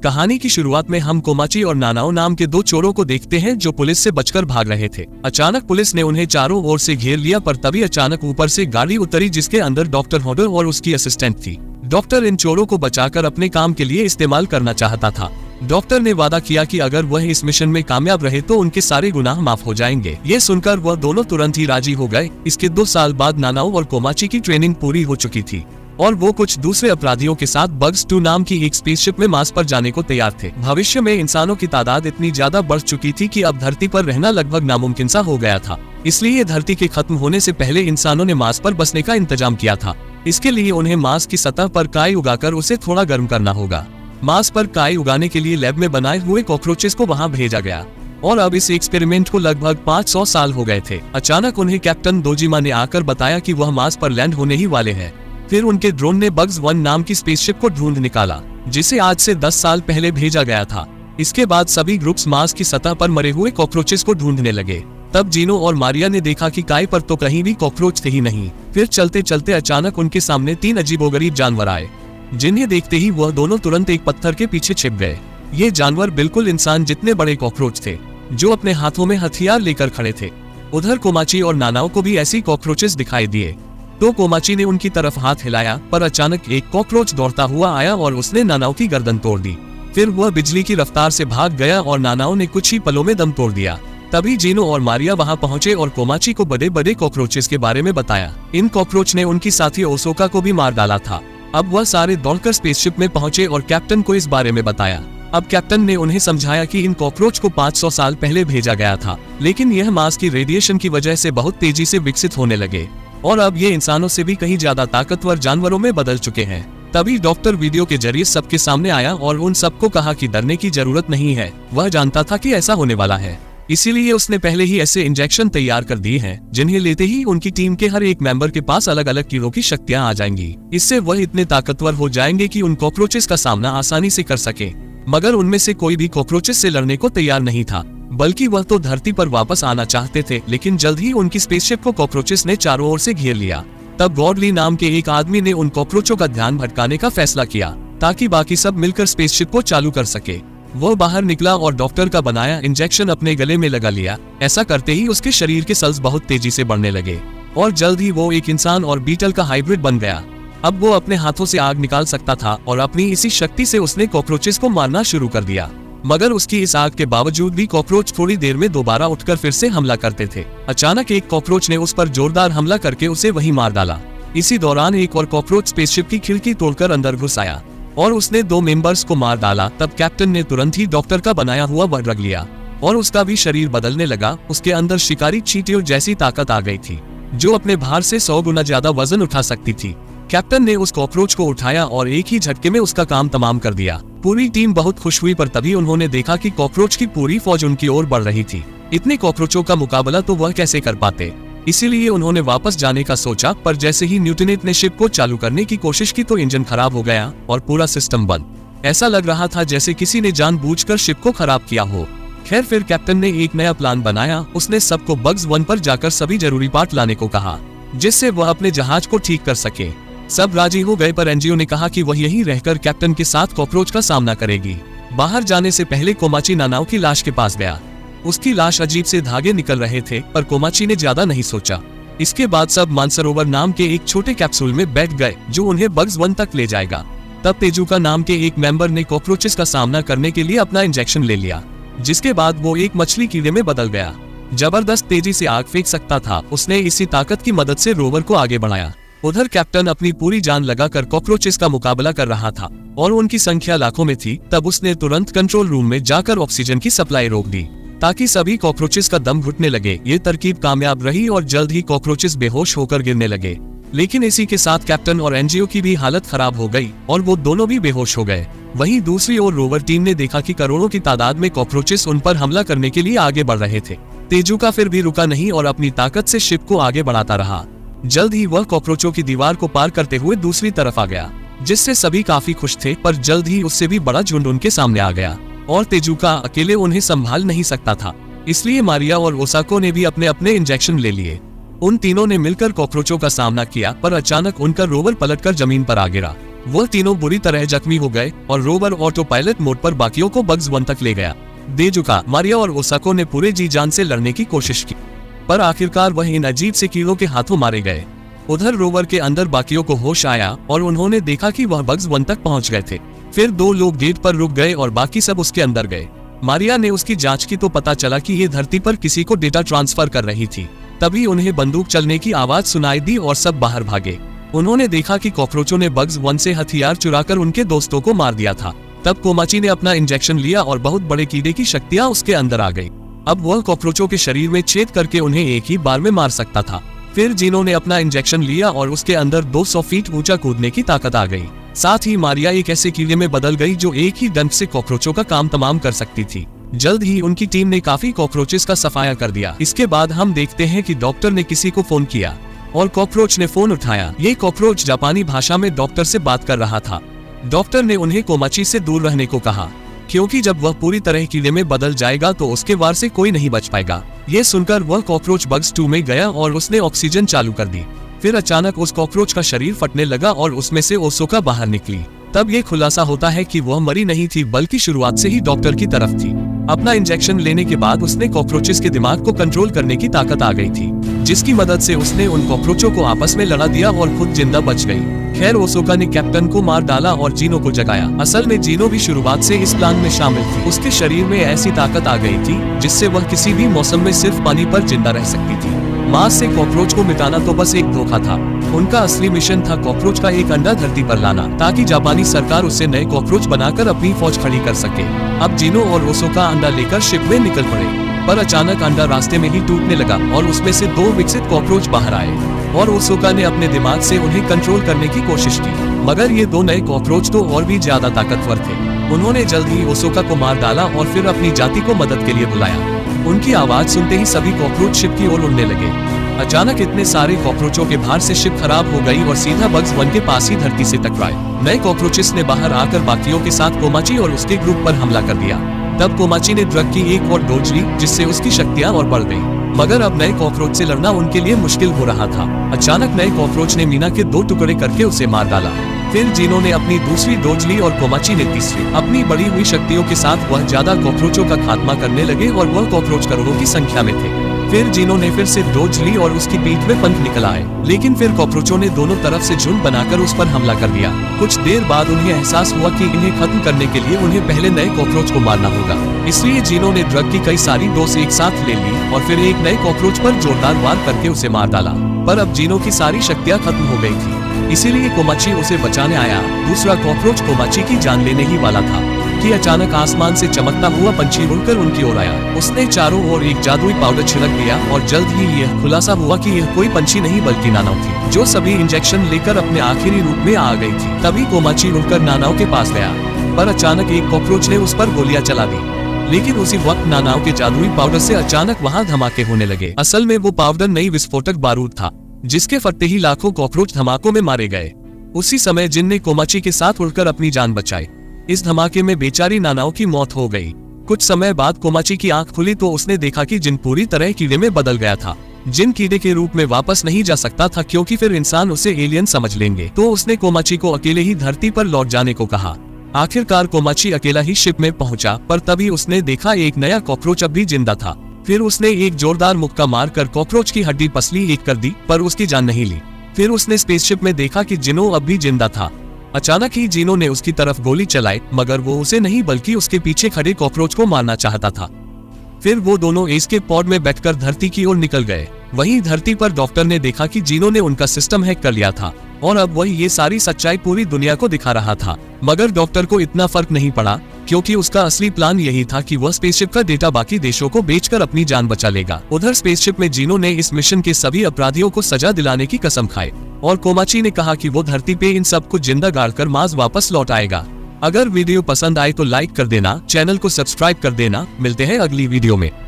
कहानी की शुरुआत में हम कोमाची और नानाओ नाम के दो चोरों को देखते हैं जो पुलिस से बचकर भाग रहे थे। अचानक पुलिस ने उन्हें चारों ओर से घेर लिया, पर तभी अचानक ऊपर से गाड़ी उतरी जिसके अंदर डॉक्टर होडर और उसकी असिस्टेंट थी। डॉक्टर इन चोरों को बचाकर अपने काम के लिए इस्तेमाल करना चाहता था। डॉक्टर ने वादा किया कि अगर वह इस मिशन में कामयाब रहे तो उनके सारे गुनाह माफ हो जाएंगे। ये सुनकर वह दोनों तुरंत ही राजी हो गए। इसके 2 साल बाद नानाओ और कोमाची की ट्रेनिंग पूरी हो चुकी थी और वो कुछ दूसरे अपराधियों के साथ बग्स 2 नाम की एक स्पेसशिप में मार्स पर जाने को तैयार थे। भविष्य में इंसानों की तादाद इतनी ज्यादा बढ़ चुकी थी कि अब धरती पर रहना लगभग नामुमकिन सा हो गया था। इसलिए धरती के खत्म होने से पहले इंसानों ने मार्स पर बसने का इंतजाम किया था। इसके लिए उन्हें मार्स की सतह पर काई उगाकर उसे थोड़ा गर्म करना होगा। मार्स पर काई उगाने के लिए लैब में बनाए हुए कॉकरोचेस को वहाँ भेजा गया और अब इस एक्सपेरिमेंट को लगभग 500 साल हो गए थे। अचानक उन्हें कैप्टन दोजिमा ने आकर बताया कि वह मार्स पर लैंड होने ही वाले हैं। फिर उनके ड्रोन ने बग्स 1 नाम की स्पेसशिप को ढूंढ निकाला जिसे आज से 10 साल पहले भेजा गया था। इसके बाद सभी ग्रुप्स मार्स की सतह पर मरे हुए कॉकरोचेस को ढूंढने लगे। तब जीनो और मारिया ने देखा कि काई पर तो कहीं भी कॉकरोच थे ही नहीं। फिर चलते चलते अचानक उनके सामने 3 अजीबोगरीब जानवर आए, जिन्हें देखते ही वह दोनों तुरंत एक पत्थर के पीछे छिप गए। ये जानवर बिल्कुल इंसान जितने बड़े कॉकरोच थे जो अपने हाथों में हथियार लेकर खड़े थे। उधर कोमाची और नानाओ को भी ऐसी कॉकरोचेस दिखाई दिए तो कोमाची ने उनकी तरफ हाथ हिलाया, पर अचानक एक कॉकरोच दौड़ता हुआ आया और उसने नानाओ की गर्दन तोड़ दी। फिर वह बिजली की रफ्तार से भाग गया और नानाओ ने कुछ ही पलों में दम तोड़ दिया। तभी जीनो और मारिया वहां पहुंचे और कोमाची को बड़े बड़े कॉकरोचेस के बारे में बताया। इन कॉकरोच ने उनकी साथी ओसोका को भी मार डाला था। अब वह सारे दौड़कर स्पेसशिप में पहुंचे और कैप्टन को इस बारे में बताया। अब कैप्टन ने उन्हें समझाया कि इन कॉकरोच को 500 साल पहले भेजा गया था, लेकिन यह मार्स की रेडिएशन की वजह से बहुत तेजी से विकसित होने लगे और अब ये इंसानों से भी कहीं ज्यादा ताकतवर जानवरों में बदल चुके हैं। तभी डॉक्टर वीडियो के जरिए सबके सामने आया और उन सबको कहा कि डरने की जरूरत नहीं है। वह जानता था कि ऐसा होने वाला है, इसीलिए उसने पहले ही ऐसे इंजेक्शन तैयार कर दिए हैं जिन्हें लेते ही उनकी टीम के हर एक मेंबर के पास अलग अलग कीड़ों की शक्तियां आ जाएंगी। इससे वह इतने ताकतवर हो जाएंगे कि उन कॉकरोचेस का सामना आसानी से कर सके। मगर उनमें से कोई भी कॉकरोचेस से लड़ने को तैयार नहीं था, बल्कि वह तो धरती पर वापस आना चाहते थे। लेकिन जल्द ही उनकी स्पेसशिप को कॉकरोचेस ने चारों ओर से घेर लिया। तब गॉडली नाम के एक आदमी ने उन कॉकरोचों का ध्यान भटकाने का फैसला किया ताकि बाकी सब मिलकर स्पेसशिप को चालू कर सके। वो बाहर निकला और डॉक्टर का बनाया इंजेक्शन अपने गले में लगा लिया। ऐसा करते ही उसके शरीर के सेल्स बहुत तेजी से बढ़ने लगे और जल्द ही वो एक इंसान और बीटल का हाइब्रिड बन गया। अब वो अपने हाथों से आग निकाल सकता था और अपनी इसी शक्ति से उसने कॉकरोचेस को मारना शुरू कर दिया। मगर उसकी इस आग के बावजूद भी कॉकरोच थोड़ी देर में दोबारा उठकर फिर से हमला करते थे। अचानक एक कॉकरोच ने उस पर जोरदार हमला करके उसे वहीं मार डाला। इसी दौरान एक और कॉकरोच स्पेसशिप की खिड़की तोड़कर अंदर घुस आया और उसने 2 मेंबर्स को मार डाला। तब कैप्टन ने तुरंत ही डॉक्टर का बनाया हुआ बल रख लिया और उसका भी शरीर बदलने लगा। उसके अंदर शिकारी चींटियों जैसी ताकत आ गई थी जो अपने भार से 100 गुना ज्यादा वजन उठा सकती थी। कैप्टन ने उस कॉकरोच को उठाया और एक ही झटके में उसका काम तमाम कर दिया। पूरी टीम बहुत खुश हुई, पर तभी उन्होंने देखा कि कॉकरोच की पूरी फौज उनकी ओर बढ़ रही थी। इतने कॉकरोचों का मुकाबला तो वह कैसे कर पाते, इसीलिए उन्होंने वापस जाने का सोचा। पर जैसे ही न्यूटनेट ने शिप को चालू करने की कोशिश की तो इंजन खराब हो गया और पूरा सिस्टम बंद। ऐसा लग रहा था जैसे किसी ने जानबूझकर शिप को खराब किया हो। खैर, फिर कैप्टन ने एक नया प्लान बनाया। उसने सबको बग्स 1 पर जाकर सभी जरूरी पार्ट लाने को कहा जिससे वह अपने जहाज को ठीक कर सके। सब राजी हो गए, पर एनजीओ ने कहा कि वह यहीं रहकर कैप्टन के साथ कॉकरोच का सामना करेगी। बाहर जाने से पहले कोमाची नानाओ की लाश के पास गया। उसकी लाश अजीब से धागे निकल रहे थे, पर कोमाची ने ज्यादा नहीं सोचा। इसके बाद सब मानसरोवर नाम के एक छोटे कैप्सूल में बैठ गए जो उन्हें बग्स 1 तक ले जाएगा। तब तेजुका नाम के एक मेंबर ने कॉकरोचेस का सामना करने के लिए अपना इंजेक्शन ले लिया, जिसके बाद वो एक मछली कीड़े में बदल गया। जबरदस्त तेजी से आग फेंक सकता था। उसने इसी ताकत की मदद से रोवर को आगे बढ़ाया। उधर कैप्टन अपनी पूरी जान लगाकर कॉकरोचेस का मुकाबला कर रहा था और उनकी संख्या लाखों में थी। तब उसने तुरंत कंट्रोल रूम में जाकर ऑक्सीजन की सप्लाई रोक दी ताकि सभी कॉकरोचेस का दम घुटने लगे। ये तरकीब कामयाब रही और जल्द ही कॉकरोचेस बेहोश होकर गिरने लगे। लेकिन इसी के साथ कैप्टन और एनजीओ की भी हालत खराब हो गई और वो दोनों भी बेहोश हो गए। वहीं दूसरी ओर रोवर टीम ने देखा कि करोड़ों की तादाद में कॉकरोचेस उन पर हमला करने के लिए आगे बढ़ रहे थे। तेजुका फिर भी रुका नहीं और अपनी ताकत से शिप को आगे बढ़ाता रहा। जल्द ही वह कॉकरोचों की दीवार को पार करते हुए दूसरी तरफ आ गया, जिससे सभी काफी खुश थे। पर जल्द ही उससे भी बड़ा झुंड उनके सामने आ गया और तेजुका अकेले उन्हें संभाल नहीं सकता था। इसलिए मारिया और ओसाको ने भी अपने अपने इंजेक्शन ले लिए। उन तीनों ने मिलकर कॉकरोचों का सामना किया, पर अचानक उनका रोवर पलटकर जमीन पर आ गिरा, वह तीनों बुरी तरह जख्मी हो गए और रोवर ऑटो पायलट मोड पर बाकियों को बग्स वन तक ले गया। देजुका, मारिया और ओसाको ने पूरे जी जान से लड़ने की कोशिश की, पर आखिरकार वह इन अजीब से कीड़ों के हाथों मारे गए। उधर रोवर के अंदर बाकियों को होश आया और उन्होंने देखा कि वह बग्स वन तक पहुंच गए थे। फिर 2 लोग गेट पर रुक गए और बाकी सब उसके अंदर गए। मारिया ने उसकी जांच की तो पता चला कि ये धरती पर किसी को डेटा ट्रांसफर कर रही थी। तभी उन्हें बंदूक चलने की आवाज सुनाई दी और सब बाहर भागे। उन्होंने देखा कि कॉकरोचों ने बग्स वन से हथियार चुराकर उनके दोस्तों को मार दिया था। तब कोमाची ने अपना इंजेक्शन लिया और बहुत बड़े कीड़े की शक्तियां उसके अंदर आ गई। अब वह कॉकरोचों के शरीर में छेद करके उन्हें एक ही बार में मार सकता था। फिर जिनो ने अपना इंजेक्शन लिया और उसके अंदर 200 फीट ऊंचा कूदने की ताकत आ गई। साथ ही मारिया एक ऐसे कीड़े में बदल गई जो एक ही डंक से कॉकरोचों का काम तमाम कर सकती थी। जल्द ही उनकी टीम ने काफी कॉकरोचेस का सफाया कर दिया। इसके बाद हम देखते हैं कि डॉक्टर ने किसी को फोन किया और कॉकरोच ने फोन उठाया। ये कॉकरोच जापानी भाषा में डॉक्टर से बात कर रहा था। डॉक्टर ने उन्हें कोमाची से दूर रहने को कहा, क्योंकि जब वह पूरी तरह कीड़े में बदल जाएगा तो उसके वार से कोई नहीं बच पाएगा। ये सुनकर वह कॉकरोच बग्स 2 में गया और उसने ऑक्सीजन चालू कर दी। फिर अचानक उस कॉकरोच का शरीर फटने लगा और उसमें से ओसोका बाहर निकली। तब ये खुलासा होता है कि वह मरी नहीं थी बल्कि शुरुआत से ही डॉक्टर की तरफ थी। अपना इंजेक्शन लेने के बाद उसने कॉकरोचेस के दिमाग को कंट्रोल करने की ताकत आ गई थी, जिसकी मदद से उसने उन कॉकरोचों को आपस में लड़ा दिया और खुद जिंदा बच गई। खैर, ओसोका ने कैप्टन को मार डाला और जीनो को जगाया। असल में जीनो भी शुरुआत से इस प्लान में शामिल थी। उसके शरीर में ऐसी ताकत आ गई थी जिससे वह किसी भी मौसम में सिर्फ पानी पर जिंदा रह सकती थी। मार्स से कॉकरोच को मिटाना तो बस एक धोखा था। उनका असली मिशन था कॉकरोच का एक अंडा धरती पर लाना, ताकि जापानी सरकार उससे नए कॉकरोच बनाकर अपनी फौज खड़ी कर सके। अब जीनो और ओसोका अंडा लेकर शिप में निकल पड़े, पर अचानक अंडा रास्ते में ही टूटने लगा और उसमें से 2 विकसित कॉकरोच बाहर आए और ओसोका ने अपने दिमाग से उन्हें कंट्रोल करने की कोशिश की। मगर ये 2 नए कॉकरोच तो और भी ज्यादा ताकतवर थे। उन्होंने जल्द ही ओसोका को मार डाला और फिर अपनी जाति को मदद के लिए बुलाया। उनकी आवाज सुनते ही सभी कॉकरोच शिप की ओर उड़ने लगे। अचानक इतने सारे कॉकरोचों के भार से शिप खराब हो गई और सीधा बग्स वन के पास ही धरती से टकराए। नए कॉकरोचेस ने बाहर आकर बाकियों के साथ कोमाची और उसके ग्रुप पर हमला कर दिया। तब कोमाची ने ड्रग की एक और डोज ली, जिससे उसकी शक्तियां और बढ़ गई। मगर अब नए कॉकरोच से लड़ना उनके लिए मुश्किल हो रहा था। अचानक नए कॉकरोच ने मीना के 2 टुकड़े करके उसे मार डाला। फिर जीनो ने अपनी दूसरी डोज ली और कोमाची ने तीसरी। अपनी बढ़ी हुई शक्तियों के साथ वह ज्यादा कॉकरोचों का खात्मा करने लगे और वह कॉकरोच करोड़ों की संख्या में थे। फिर जीनो ने फिर से डोज ली और उसकी पीठ में पंख निकल आए, लेकिन फिर कॉकरोचों ने दोनों तरफ से झुंड बनाकर उस पर हमला कर दिया। कुछ देर बाद उन्हें एहसास हुआ कि इन्हें खत्म करने के लिए उन्हें पहले नए कॉकरोच को मारना होगा। इसलिए जीनो ने ड्रग की कई सारी डोज एक साथ ले ली और फिर एक नए कॉकरोच पर जोरदार वार करके उसे मार डाला। पर अब जीनो की सारी शक्तियां खत्म हो गई थी, इसीलिए कोमाची उसे बचाने आया। दूसरा कॉकरोच कोमाची की जान लेने ही वाला था कि अचानक आसमान से चमकता हुआ पंछी उड़कर उनकी ओर आया। उसने चारों ओर एक जादुई पाउडर छिड़क दिया और जल्द ही यह खुलासा हुआ कि यह कोई पंछी नहीं बल्कि नानाओ थी, जो सभी इंजेक्शन लेकर अपने आखिरी रूप में आ गई थी। तभी कोमाची उड़कर नानाओ के पास गया, पर अचानक एक कॉकरोच ने उस पर गोलियां चला दी। लेकिन उसी वक्त नानाओ के जादुई पाउडर से अचानक वहाँ धमाके होने लगे। असल में वो पाउडर नई विस्फोटक बारूद था, जिसके फटते ही लाखों कॉकरोच धमाकों में मारे गए। उसी समय जिन ने कोमाची के साथ उड़कर अपनी जान बचाई। इस धमाके में बेचारी नानाओ की मौत हो गई। कुछ समय बाद कोमाची की आंख खुली तो उसने देखा कि जिन पूरी तरह कीड़े में बदल गया था। जिन कीड़े के रूप में वापस नहीं जा सकता था, क्योंकि फिर इंसान उसे एलियन समझ लेंगे। तो उसने कोमाची को अकेले ही धरती पर लौट जाने को कहा। आखिरकार कोमाची अकेला ही शिप में पहुंचा, पर तभी उसने देखा एक नया कॉकरोच अब भी जिंदा था। फिर उसने एक जोरदार मुक्का मारकर कॉकरोच की हड्डी पसली एक कर दी, पर उसकी जान नहीं ली। फिर उसने स्पेसशिप में देखा कि जिनो अब भी जिंदा था। अचानक ही जीनो ने उसकी तरफ गोली चलाई, मगर वो उसे नहीं बल्कि उसके पीछे खड़े कॉकरोच को मारना चाहता था। फिर वो दोनों एस्केप पॉड में बैठकर धरती की ओर निकल गए। वहीं धरती पर डॉक्टर ने देखा कि जीनो ने उनका सिस्टम हैक कर लिया था और अब वही ये सारी सच्चाई पूरी दुनिया को दिखा रहा था। मगर डॉक्टर को इतना फर्क नहीं पड़ा, क्योंकि उसका असली प्लान यही था कि वह स्पेसशिप का डेटा बाकी देशों को बेचकर अपनी जान बचा लेगा। उधर स्पेसशिप में जीनो ने इस मिशन के सभी अपराधियों को सजा दिलाने की कसम खाई और कोमाची ने कहा कि वो धरती पे इन सबको जिंदा गाड़कर मार्स वापस लौट आएगा। अगर वीडियो पसंद आए तो लाइक कर देना, चैनल को सब्सक्राइब कर देना। मिलते हैं अगली वीडियो में।